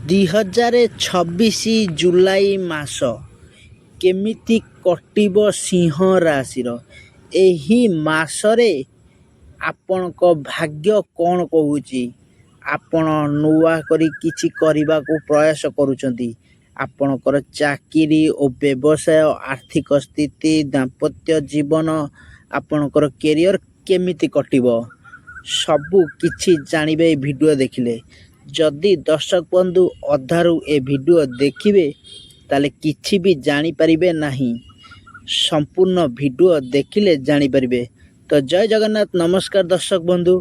2026 ଜୁଲାଇ ମାସ କେମିତି କଟିବ ସିଂହ ରାଶିର। ଏହି ମାସରେ ଆପଣଙ୍କ ଭାଗ୍ୟ କ'ଣ କହୁଛି? ଆପଣ ନୂଆ କରି କିଛି କରିବାକୁ ପ୍ରୟାସ କରୁଛନ୍ତି। ଆପଣଙ୍କର ଚାକିରି ଓ ବ୍ୟବସାୟ, ଆର୍ଥିକ ସ୍ଥିତି, ଦାମ୍ପତ୍ୟ ଜୀବନ, ଆପଣଙ୍କର କ୍ୟାରିୟର କେମିତି କଟିବ, ସବୁ କିଛି ଜାଣିବେ ଏ ଭିଡ଼ିଓ ଦେଖିଲେ। ଯଦି ଦର୍ଶକ ବନ୍ଧୁ ଅଧାରୁ ଏ ଭିଡ଼ିଓ ଦେଖିବେ ତାହେଲେ କିଛି ବି ଜାଣିପାରିବେ ନାହିଁ। ସମ୍ପୂର୍ଣ୍ଣ ଭିଡ଼ିଓ ଦେଖିଲେ ଜାଣିପାରିବେ। ତ ଜୟ ଜଗନ୍ନାଥ, ନମସ୍କାର ଦର୍ଶକ ବନ୍ଧୁ।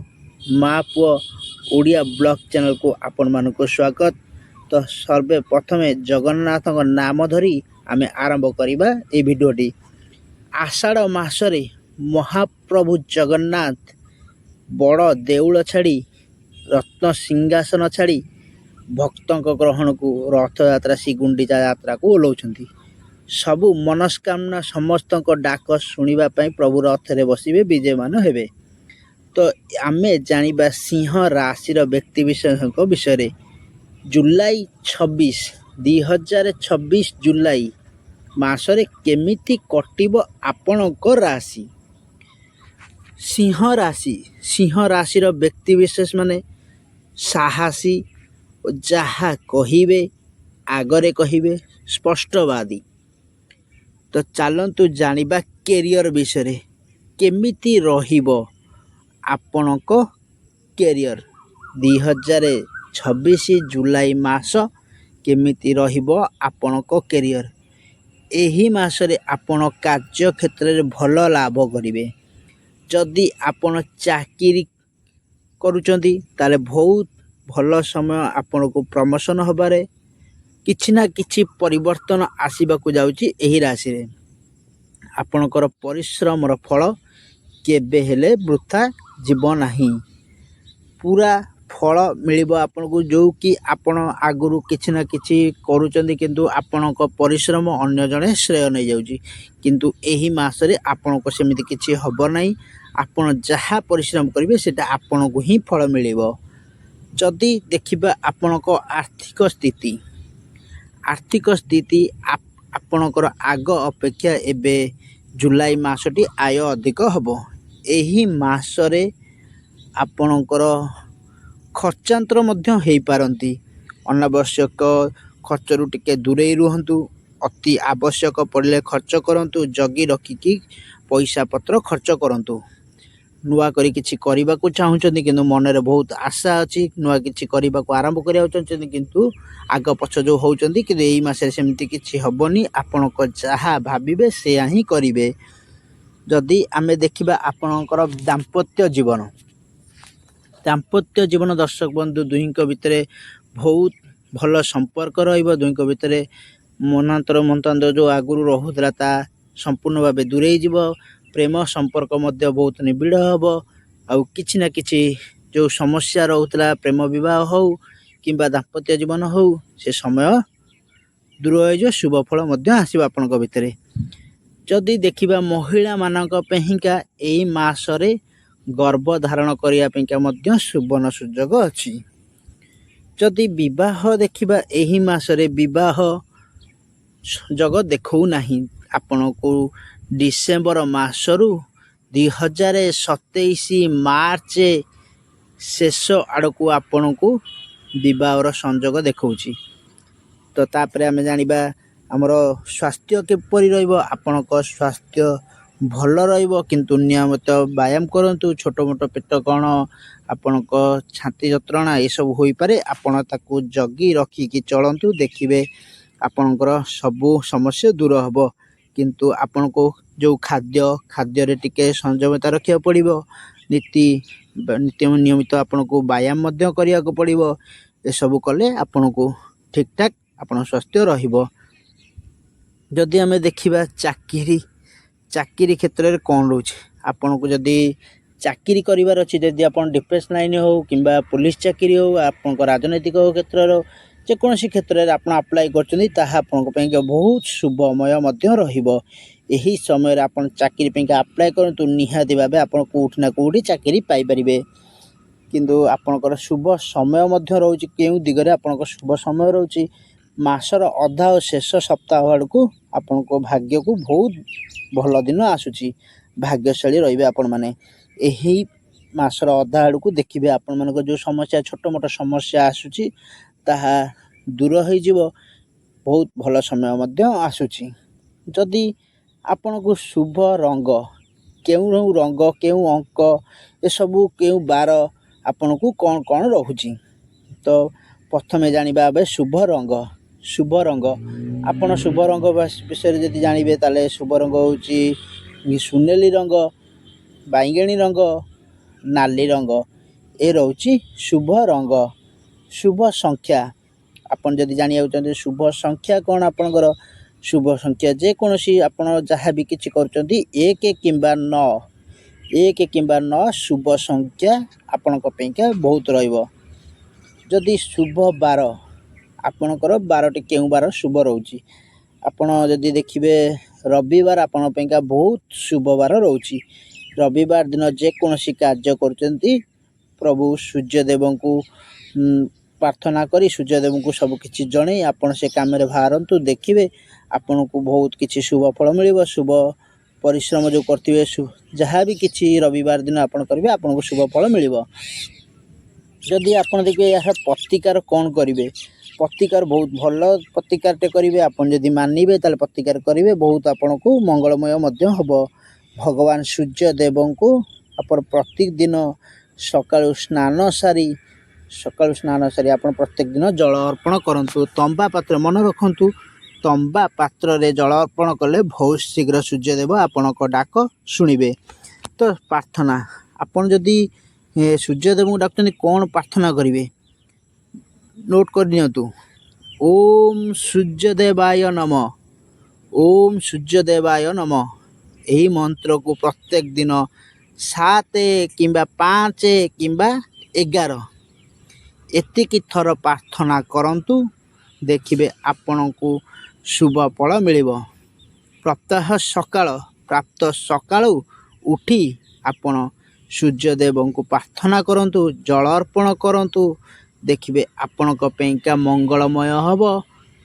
ମା ପୁଅ ଓଡ଼ିଆ ବ୍ଲଗ ଚ୍ୟାନେଲକୁ ଆପଣମାନଙ୍କୁ ସ୍ୱାଗତ। ତ ସର୍ବେ ପ୍ରଥମେ ଜଗନ୍ନାଥଙ୍କ ନାମ ଧରି ଆମେ ଆରମ୍ଭ କରିବା এই ଭିଡ଼ିଓଟି। ଆଷାଢ଼ ମାସରେ ମହାପ୍ରଭୁ ଜଗନ୍ନାଥ ବଡ଼ ଦେଉଳ ଛାଡ଼ି, ରତ୍ନ ସିଂହାସନ ଛାଡ଼ି ଭକ୍ତଙ୍କ ଗ୍ରହଣକୁ ରଥଯାତ୍ରା ଶ୍ରୀଗୁଣ୍ଡିଚା ଯାତ୍ରାକୁ ଓହ୍ଲାଉଛନ୍ତି। ସବୁ ମନସ୍କାମନା ସମସ୍ତଙ୍କ ଡାକ ଶୁଣିବା ପାଇଁ ପ୍ରଭୁ ରଥରେ ବସିବେ, ବିଜୟମାନ ହେବେ। ତ ଆମେ ଜାଣିବା ସିଂହ ରାଶିର ବ୍ୟକ୍ତିବିଶେଷଙ୍କ ବିଷୟରେ। ଜୁଲାଇ 2026 ଜୁଲାଇ ମାସରେ କେମିତି କଟିବ ଆପଣଙ୍କ ରାଶି। ସିଂହ ରାଶିର ବ୍ୟକ୍ତିବିଶେଷ ମାନେ ସାହସୀ ଓ ଯାହା କହିବେ ଆଗରେ କହିବେ, ସ୍ପଷ୍ଟବାଦୀ। ତ ଚାଲନ୍ତୁ ଜାଣିବା କ୍ୟାରିୟର ବିଷୟରେ। କେମିତି ରହିବ ଆପଣଙ୍କ କ୍ୟାରିୟର। 2026 ଜୁଲାଇ ମାସ କେମିତି ରହିବ ଆପଣଙ୍କ କ୍ୟାରିୟର। ଏହି ମାସରେ ଆପଣ କାର୍ଯ୍ୟକ୍ଷେତ୍ରରେ ଭଲ ଲାଭ କରିବେ। ଯଦି ଆପଣ ଚାକିରି କରୁଛନ୍ତି ତାହେଲେ ବହୁତ ଭଲ ସମୟ ଆପଣଙ୍କୁ ପ୍ରମୋସନ୍ ହେବାରେ କିଛି ନା କିଛି ପରିବର୍ତ୍ତନ ଆସିବାକୁ ଯାଉଛି। ଏହି ରାଶିରେ ଆପଣଙ୍କର ପରିଶ୍ରମର ଫଳ କେବେ ହେଲେ ବୃଥା ଯିବ ନାହିଁ। ପୁରା ଫଳ ମିଳିବ ଆପଣଙ୍କୁ, ଯେଉଁ କି ଆପଣ ଆଗରୁ କିଛି ନା କିଛି କରୁଛନ୍ତି କିନ୍ତୁ ଆପଣଙ୍କ ପରିଶ୍ରମ ଅନ୍ୟ ଜଣେ ଶ୍ରେୟ ନେଇଯାଉଛି। କିନ୍ତୁ ଏହି ମାସରେ ଆପଣଙ୍କ ସେମିତି କିଛି ହେବ ନାହିଁ। ଆପଣ ଯାହା ପରିଶ୍ରମ କରିବେ ସେଇଟା ଆପଣଙ୍କୁ ହିଁ ଫଳ ମିଳିବ। ଯଦି ଦେଖିବା ଆପଣଙ୍କ ଆର୍ଥିକ ସ୍ଥିତି ଆପଣଙ୍କର ଆଗ ଅପେକ୍ଷା ଏବେ ଜୁଲାଇ ମାସଟି ଆୟ ଅଧିକ ହେବ। ଏହି ମାସରେ ଆପଣଙ୍କର ଖର୍ଚ୍ଚାନ୍ତର ମଧ୍ୟ ହୋଇପାରନ୍ତି। ଅନାବଶ୍ୟକ ଖର୍ଚ୍ଚରୁ ଟିକେ ଦୂରେଇ ରୁହନ୍ତୁ। ଅତି ଆବଶ୍ୟକ ପଡ଼ିଲେ ଖର୍ଚ୍ଚ କରନ୍ତୁ। ଜଗି ରଖିକି ପଇସା ପତ୍ର ଖର୍ଚ୍ଚ କରନ୍ତୁ। ନୂଆ କରି କିଛି କରିବାକୁ ଚାହୁଁଛନ୍ତି କିନ୍ତୁ ମନରେ ବହୁତ ଆଶା ଅଛି, ନୂଆ କିଛି କରିବାକୁ ଆରମ୍ଭ କରିବାକୁ ଚାହୁଁଛନ୍ତି କିନ୍ତୁ ଆଗ ପଛ ଯେଉଁ ହେଉଛନ୍ତି, କିନ୍ତୁ ଏଇ ମାସରେ ସେମିତି କିଛି ହେବନି। ଆପଣଙ୍କ ଯାହା ଭାବିବେ ସେୟା ହିଁ କରିବେ। ଯଦି ଆମେ ଦେଖିବା ଆପଣଙ୍କର ଦାମ୍ପତ୍ୟ ଜୀବନ ଦର୍ଶକ ବନ୍ଧୁ, ଦୁହିଁଙ୍କ ଭିତରେ ବହୁତ ଭଲ ସମ୍ପର୍କ ରହିବ। ଦୁହିଁଙ୍କ ଭିତରେ ମନାନ୍ତର ଯେଉଁ ଆଗରୁ ରହୁଥିଲା ତା ସମ୍ପୂର୍ଣ୍ଣ ଭାବେ ଦୂରେଇ ଯିବ। ପ୍ରେମ ସମ୍ପର୍କ ମଧ୍ୟ ବହୁତ ନିବିଡ଼ ହେବ। ଆଉ କିଛି ନା କିଛି ଯେଉଁ ସମସ୍ୟା ରହୁଥିଲା, ପ୍ରେମ ବିବାହ ହେଉ କିମ୍ବା ଦାମ୍ପତ୍ୟ ଜୀବନ ହେଉ, ସେ ସମୟ ଦୂର ହୋଇଯିବ। ଶୁଭ ଫଳ ମଧ୍ୟ ଆସିବ ଆପଣଙ୍କ ଭିତରେ। ଯଦି ଦେଖିବା ମହିଳାମାନଙ୍କ ପାଇଁକା ଏହି ମାସରେ ଗର୍ଭ ଧାରଣ କରିବା ପାଇଁକା ମଧ୍ୟ ସୁବର୍ଣ୍ଣ ସୁଯୋଗ ଅଛି। ଯଦି ବିବାହ ଦେଖିବା, ଏହି ମାସରେ ବିବାହ ଯୋଗ ଦେଖାଉନାହିଁ। ଆପଣଙ୍କୁ ଡିସେମ୍ବର ମାସରୁ 2027 ମାର୍ଚ୍ଚ ଶେଷ ଆଡ଼କୁ ଆପଣଙ୍କୁ ବିବାହର ସଂଯୋଗ ଦେଖାଉଛି। ତ ତାପରେ ଆମେ ଜାଣିବା ଆମର ସ୍ୱାସ୍ଥ୍ୟ କିପରି ରହିବ। ଆପଣଙ୍କ ସ୍ୱାସ୍ଥ୍ୟ ଭଲ ରହିବ, କିନ୍ତୁ ନିୟମିତ ବ୍ୟାୟାମ କରନ୍ତୁ। ଛୋଟ ମୋଟ ପେଟ କ'ଣ, ଆପଣଙ୍କ ଛାତି ଯନ୍ତ୍ରଣା ଏସବୁ ହୋଇପାରେ। ଆପଣ ତାକୁ ଜଗି ରଖିକି ଚଳନ୍ତୁ, ଦେଖିବେ ଆପଣଙ୍କର ସବୁ ସମସ୍ୟା ଦୂର ହେବ। କିନ୍ତୁ ଆପଣଙ୍କୁ ଯେଉଁ ଖାଦ୍ୟରେ ଟିକେ ସଂଯମତା ରଖିବାକୁ ପଡ଼ିବ। ନିୟମିତ ଆପଣଙ୍କୁ ବ୍ୟାୟାମ ମଧ୍ୟ କରିବାକୁ ପଡ଼ିବ। ଏସବୁ କଲେ ଆପଣଙ୍କୁ ଠିକ୍ଠାକ୍ ଆପଣଙ୍କ ସ୍ୱାସ୍ଥ୍ୟ ରହିବ। ଯଦି ଆମେ ଦେଖିବା ଚାକିରି କ୍ଷେତ୍ରରେ କ'ଣ ରହୁଛି। ଆପଣଙ୍କୁ ଯଦି ଚାକିରି କରିବାର ଅଛି, ଯଦି ଆପଣ ଡିଫେନ୍ସ ଲାଇନ୍ ହେଉ କିମ୍ବା ପୁଲିସ ଚାକିରି ହେଉ, ଆପଣଙ୍କ ରାଜନୈତିକ କ୍ଷେତ୍ରର ଯେକୌଣସି କ୍ଷେତ୍ରରେ ଆପଣ ଆପ୍ଲାଏ କରୁଛନ୍ତି, ତାହା ଆପଣଙ୍କ ପାଇଁ ବହୁତ ଶୁଭମୟ ମଧ୍ୟ ରହିବ। ଏହି ସମୟରେ ଆପଣ ଚାକିରି ପାଇଁକା ଆପ୍ଲାଏ କରନ୍ତୁ। ନିହାତି ଭାବେ ଆପଣ କେଉଁଠି ନା କେଉଁଠି ଚାକିରି ପାଇପାରିବେ। କିନ୍ତୁ ଆପଣଙ୍କର ଶୁଭ ସମୟ ମଧ୍ୟ ରହୁଛି। କେଉଁ ଦିଗରେ ଆପଣଙ୍କ ଶୁଭ ସମୟ ରହୁଛି, ମାସର ଅଧା ଓ ଶେଷ ସପ୍ତାହ ଆଡ଼କୁ ଆପଣଙ୍କ ଭାଗ୍ୟକୁ ବହୁତ ଭଲ ଦିନ ଆସୁଛି। ଭାଗ୍ୟଶାଳୀ ରହିବେ ଆପଣମାନେ। ଏହି ମାସର ଅଧା ଆଡ଼କୁ ଦେଖିବେ ଆପଣମାନଙ୍କ ଯେଉଁ ସମସ୍ୟା, ଛୋଟ ମୋଟ ସମସ୍ୟା ଆସୁଛି ତାହା ଦୂର ହୋଇଯିବ। ବହୁତ ଭଲ ସମୟ ମଧ୍ୟ ଆସୁଛି। ଯଦି ଆପଣଙ୍କୁ ଶୁଭ ରଙ୍ଗ, କେଉଁ ରଙ୍ଗ, କେଉଁ ଅଙ୍କ, ଏସବୁ କେଉଁ ବାର ଆପଣଙ୍କୁ କ'ଣ କ'ଣ ରହୁଛି, ତ ପ୍ରଥମେ ଜାଣିବା ଏବେ ଶୁଭ ରଙ୍ଗ। ଶୁଭ ରଙ୍ଗ, ଆପଣ ଶୁଭ ରଙ୍ଗ ବିଷୟରେ ଯଦି ଜାଣିବେ ତାହେଲେ ଶୁଭ ରଙ୍ଗ ହେଉଛି ସୁନେଲି ରଙ୍ଗ, ବାଇଗଣୀ ରଙ୍ଗ, ନାଲି ରଙ୍ଗ, ଏ ରହୁଛି ଶୁଭ ରଙ୍ଗ। ଶୁଭ ସଂଖ୍ୟା, ଆପଣ ଯଦି ଜାଣିବାକୁ ଚାହୁଁଛନ୍ତି ଶୁଭ ସଂଖ୍ୟା କ'ଣ ଆପଣଙ୍କର, ଶୁଭ ସଂଖ୍ୟା ଯେକୌଣସି ଆପଣ ଯାହା ବି କିଛି କରୁଛନ୍ତି 1 କିମ୍ବା 9, 1 କିମ୍ବା 9 ଶୁଭ ସଂଖ୍ୟା ଆପଣଙ୍କ ପାଇଁକା ବହୁତ ରହିବ। ଯଦି ଶୁଭ ବାର, ଆପଣଙ୍କର ବାରଟି କେଉଁ ବାର ଶୁଭ ରହୁଛି, ଆପଣ ଯଦି ଦେଖିବେ ରବିବାର ଆପଣଙ୍କ ପାଇଁକା ବହୁତ ଶୁଭ ବାର ରହୁଛି। ରବିବାର ଦିନ ଯେକୌଣସି କାର୍ଯ୍ୟ କରୁଛନ୍ତି ପ୍ରଭୁ ସୂର୍ଯ୍ୟଦେବଙ୍କୁ ପ୍ରାର୍ଥନା କରି ସୂର୍ଯ୍ୟଦେବଙ୍କୁ ସବୁ କିଛି ଜଣେଇ ଆପଣ ସେ କାମରେ ବାହାରନ୍ତୁ। ଦେଖିବେ ଆପଣଙ୍କୁ ବହୁତ କିଛି ଶୁଭ ଫଳ ମିଳିବ। ଶୁଭ ପରିଶ୍ରମ ଯେଉଁ କରିଥିବେ, ଯାହା ବି କିଛି ରବିବାର ଦିନ ଆପଣ କରିବେ ଆପଣଙ୍କୁ ଶୁଭ ଫଳ ମିଳିବ। ଯଦି ଆପଣ ଦେଖିବେ ଏହାର ପ୍ରତିକାର କ'ଣ କରିବେ, ପ୍ରତିକାର ବହୁତ ଭଲ ପ୍ରତିକାରଟେ କରିବେ। ଆପଣ ଯଦି ମାନିବେ ତାହେଲେ ପ୍ରତିକାର କରିବେ, ବହୁତ ଆପଣଙ୍କୁ ମଙ୍ଗଳମୟ ମଧ୍ୟ ହେବ। ଭଗବାନ ସୂର୍ଯ୍ୟଦେବଙ୍କୁ ଆପଣ ପ୍ରତିଦିନ ସକାଳୁ ସ୍ନାନ ସାରି ଆପଣ ପ୍ରତ୍ୟେକ ଦିନ ଜଳ ଅର୍ପଣ କରନ୍ତୁ। ତମ୍ବା ପାତ୍ର, ମନେ ରଖନ୍ତୁ, ତମ୍ବା ପାତ୍ରରେ ଜଳ ଅର୍ପଣ କଲେ ବହୁତ ଶୀଘ୍ର ସୂର୍ଯ୍ୟଦେବ ଆପଣଙ୍କ ଡାକ ଶୁଣିବେ। ତ ପ୍ରାର୍ଥନା, ଆପଣ ଯଦି ସୂର୍ଯ୍ୟଦେବଙ୍କୁ ଡାକୁଛନ୍ତି କ'ଣ ପ୍ରାର୍ଥନା କରିବେ, ନୋଟ୍ କରିନିଅନ୍ତୁ। ଓମ୍ ସୂର୍ଯ୍ୟଦେବାୟ ନମ, ଓମ୍ ସୂର୍ଯ୍ୟଦେବାୟ ନମ। ଏହି ମନ୍ତ୍ରକୁ ପ୍ରତ୍ୟେକ ଦିନ 7 କିମ୍ବା 5 କିମ୍ବା 11 ଏତିକି ଥର ପ୍ରାର୍ଥନା କରନ୍ତୁ। ଦେଖିବେ ଆପଣଙ୍କୁ ଶୁଭ ଫଳ ମିଳିବ। ପ୍ରାପ୍ତ ସକାଳୁ ଉଠି ଆପଣ ସୂର୍ଯ୍ୟଦେବଙ୍କୁ ପ୍ରାର୍ଥନା କରନ୍ତୁ, ଜଳ ଅର୍ପଣ କରନ୍ତୁ। ଦେଖିବେ ଆପଣଙ୍କ ପାଇଁକା ମଙ୍ଗଳମୟ ହେବ,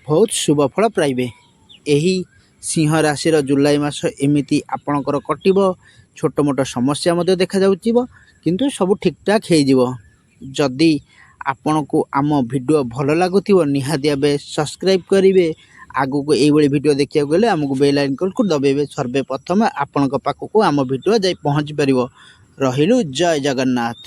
ବହୁତ ଶୁଭ ଫଳ ପାଇବେ। ଏହି ସିଂହ ରାଶିର ଜୁଲାଇ ମାସ ଏମିତି ଆପଣଙ୍କର କଟିବ। ଛୋଟ ମୋଟ ସମସ୍ୟା ମଧ୍ୟ ଦେଖାଯାଉଥିବ, କିନ୍ତୁ ସବୁ ଠିକ୍ଠାକ୍ ହେଇଯିବ। ଯଦି ଆପଣଙ୍କୁ ଆମ ଭିଡ଼ିଓ ଭଲ ଲାଗୁଥିବ ନିହାତି ଭାବେ ସବସ୍କ୍ରାଇବ୍ କରିବେ। ଆଗକୁ ଏଇଭଳି ଭିଡ଼ିଓ ଦେଖିବାକୁ ହେଲେ ଆମକୁ ବେଲ୍ ଆଇକନ୍କୁ ଦବାଇବେ। ସର୍ବପ୍ରଥମେ ଆପଣଙ୍କ ପାଖକୁ ଆମ ଭିଡ଼ିଓ ଯାଇ ପହଞ୍ଚି ପାରିବ। ରହିଲୁ, ଜୟ ଜଗନ୍ନାଥ।